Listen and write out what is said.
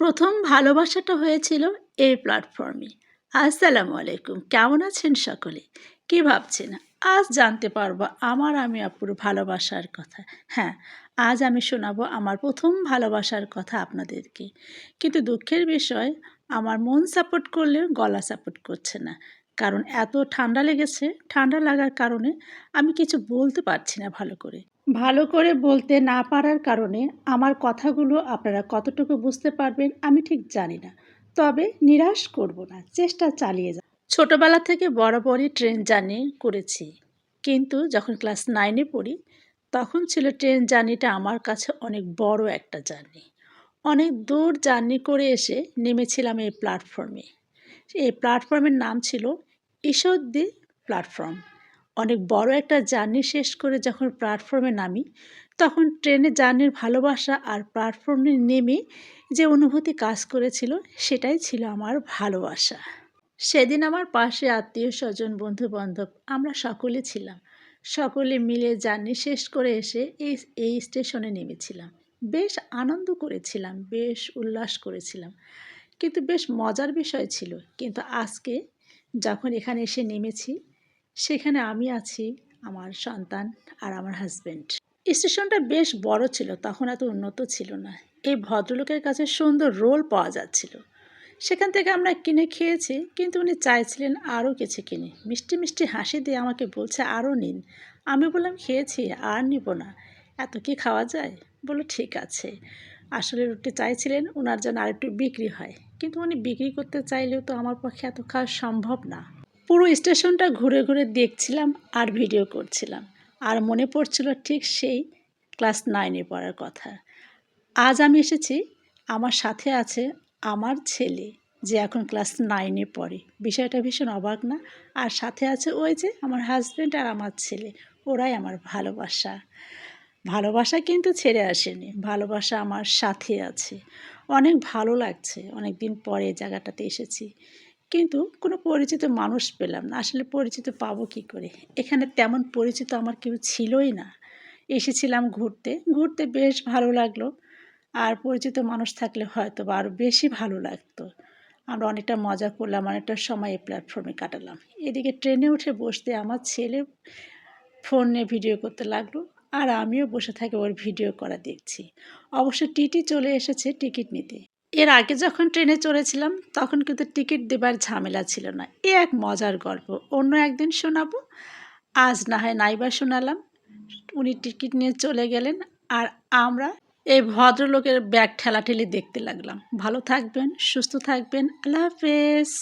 প্রথম ভালোবাসাটা হয়েছিল এই প্ল্যাটফর্মে। আসসালামু আলাইকুম, কেমন আছেন সকলে? কি ভাবছেন? আজ জানতে পারবো আমার আমি আপুর ভালোবাসার কথা। হ্যাঁ, আজ আমি শোনাবো আমার প্রথম ভালোবাসার কথা আপনাদেরকে। কিন্তু দুঃখের বিষয়, আমার মন সাপোর্ট করলেও গলা সাপোর্ট করছে না। কারণ এত ঠান্ডা লেগেছে, ঠান্ডা লাগার কারণে আমি কিছু বলতে পারছি না ভালো করে। ভালো করে বলতে না পারার কারণে আমার কথাগুলো আপনারা কতটুকু বুঝতে পারবেন আমি ঠিক জানি না। তবে নিরাশ করব না, চেষ্টা চালিয়ে যাব। ছোটবেলা থেকে বরাবরই ট্রেন জার্নি করেছি। কিন্তু যখন ক্লাস 9 এ পড়ি, তখন ছিল ট্রেন জার্নিটা আমার কাছে অনেক বড় একটা জার্নি। অনেক দূর জার্নি করে এসে নেমেছিলাম এই প্ল্যাটফর্মে। এই প্ল্যাটফর্মের নাম ছিল ঈশ্বরদী প্ল্যাটফর্ম। অনেক বড় একটা জার্নি শেষ করে যখন প্ল্যাটফর্মে নামি, তখন ট্রেনের জার্নির ভালোবাসা আর প্ল্যাটফর্মে নেমে যে অনুভূতি কাজ করেছিল, সেটাই ছিল আমার ভালোবাসা। সেদিন আমার পাশে আত্মীয়স্বজন, বন্ধু-বান্ধব আমরা সকলে ছিলাম। সকলে মিলে জার্নি শেষ করে এসে এই স্টেশনে নেমেছিলাম। বেশ আনন্দ করেছিলাম, বেশ উল্লাস করেছিলাম। কিন্তু বেশ মজার বিষয় ছিল। কিন্তু আজকে যখন এখানে এসে নেমেছি, সেখানে আমি আছি, আমার সন্তান আর আমার হাসব্যান্ড। স্টেশনটা বেশ বড় ছিল, তখন এত উন্নত ছিল না। এই ভদ্রলোকের কাছে সুন্দর রোল পাওয়া যাচ্ছিল। সেখান থেকে আমরা কিনে খেয়েছি, কিন্তু উনি চাইছিলেন আরও কিছু কিনে। মিষ্টি মিষ্টি হাসি দিয়ে আমাকে বলছে, আরও নিন। আমি বললাম, খেয়েছি, আর নিব না। এত কি খাওয়া যায়? বললো, ঠিক আছে। আসলে রুটি চাইছিলেন ওনার জন্য আরেকটু বিক্রি হয়, কিন্তু উনি বিক্রি করতে চাইলেও তো আমার পক্ষে এত খাওয়া সম্ভব না। পুরো স্টেশনটা ঘুরে ঘুরে দেখছিলাম আর ভিডিও করছিলাম। আর মনে পড়ছিল ঠিক সেই ক্লাস 9 এ পড়ার কথা। আজ আমি এসেছি, আমার সাথে আছে আমার ছেলে, যে এখন ক্লাস 9 এ পড়ে। বিষয়টা ভীষণ অবাক না? আর সাথে আছে ওই যে আমার হাসব্যান্ড আর আমার ছেলে, ওরাই আমার ভালোবাসা। ভালোবাসা কিন্তু ছেড়ে আসেনি, ভালোবাসা আমার সাথে আছে। অনেক ভালো লাগছে, অনেক দিন পরে এই জায়গাটাতে এসেছি। কিন্তু কোনো পরিচিত মানুষ পেলাম না। আসলে পরিচিত পাবো কী করে? এখানে তেমন পরিচিত আমার কেউ ছিলই না। এসেছিলাম ঘুরতে, ঘুরতে বেশ ভালো লাগলো। আর পরিচিত মানুষ থাকলে হয়তোবা আরও বেশি ভালো লাগতো। আমরা অনেকটা মজা করলাম, অনেকটা সময় এই প্ল্যাটফর্মে কাটালাম। এদিকে ট্রেনে উঠে বসতে আমার ছেলে ফোন নিয়ে ভিডিও করতে লাগলো, আর আমিও বসে থাকি ওর ভিডিও করা দেখছি। অবশ্য টিটি চলে এসেছে টিকিট নিতে। এর আগে যখন ট্রেনে চড়েছিলাম, তখন কিন্তু টিকিট দেবার ঝামেলা ছিল না। এ এক মজার গল্প, অন্য একদিন শোনাবো। আজ না হয় নাইবা শোনালাম। উনি টিকিট নিয়ে চলে গেলেন, আর আমরা এই ভদ্রলোকের ব্যাগ ঠেলাঠেলি দেখতে লাগলাম। ভালো থাকবেন, সুস্থ থাকবেন। আল্লাহ হাফেজ।